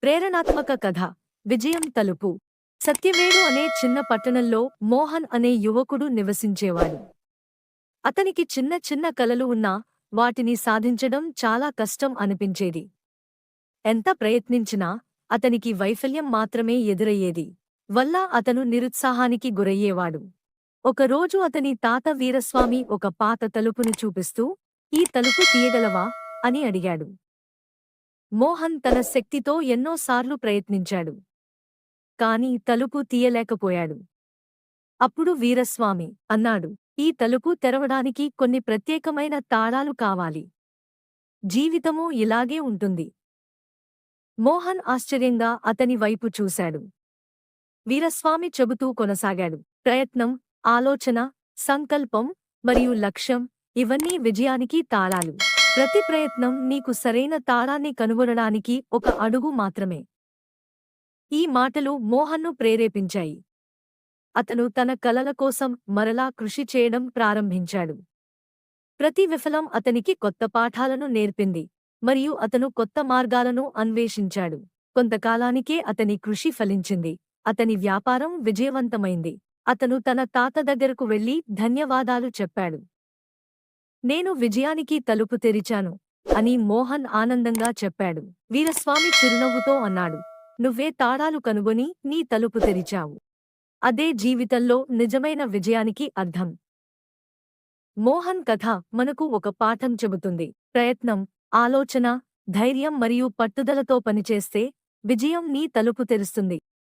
ప్రేరణాత్మక కథ విజయం తలుపు. సత్యవేడు అనే చిన్న పట్టణంలో మోహన్ అనే యువకుడు నివసించేవాడు. అతనికి చిన్న చిన్న కలలు ఉన్నా వాటిని సాధించడం చాలా కష్టం అనిపించేది. ఎంత ప్రయత్నించినా అతనికి వైఫల్యం మాత్రమే ఎదురయ్యేది. వల్ల అతను నిరుత్సాహానికి గురయ్యేవాడు. ఒకరోజు అతని తాత వీరస్వామి ఒక పాత తలుపుని చూపిస్తూ, "ఈ తలుపు తీయగలవా?" అని అడిగాడు. మోహన్ తన శక్తితో ఎన్నోసార్లు ప్రయత్నించాడు. కాని తలుపు తీయలేకపోయాడు. అప్పుడు వీరస్వామి అన్నాడు, "ఈ తలుపు తెరవడానికి కొన్ని ప్రత్యేకమైన తాళాలు కావాలి. జీవితమూ ఇలాగే ఉంటుంది." మోహన్ ఆశ్చర్యంగా అతని వైపు చూశాడు. వీరస్వామి చెబుతూ కొనసాగాడు, "ప్రయత్నం, ఆలోచన, సంకల్పం మరియు లక్ష్యం ఇవన్నీ విజయానికి తాళాలు. ప్రతి ప్రయత్నం నీకు సరైన తాళాన్ని కనుగొనడానికి ఒక అడుగు మాత్రమే." ఈ మాటలు మోహన్ను ప్రేరేపించాయి. అతను తన కలల కోసం మరలా కృషి చేయడం ప్రారంభించాడు. ప్రతి విఫలం అతనికి కొత్త పాఠాలను నేర్పింది, మరియు అతను కొత్త మార్గాలను అన్వేషించాడు. కొంతకాలానికే అతని కృషి ఫలించింది. అతని వ్యాపారం విజయవంతమైంది. అతను తన తాత దగ్గరకు వెళ్లి ధన్యవాదాలు చెప్పాడు. "నేను విజయానికి తలుపు తెరిచాను" అని మోహన్ ఆనందంగా చెప్పాడు. వీరస్వామి చిరునవ్వుతో అన్నాడు, "నువ్వే తాళాలు కనుగొని నీ తలుపు తెరిచావు. అదే జీవితంలో నిజమైన విజయానికి అర్థం." మోహన్ కథ మనకు ఒక పాఠం చెబుతుంది. ప్రయత్నం, ఆలోచన, ధైర్యం మరియు పట్టుదలతో పనిచేస్తే విజయం నీ తలుపు తెరుస్తుంది.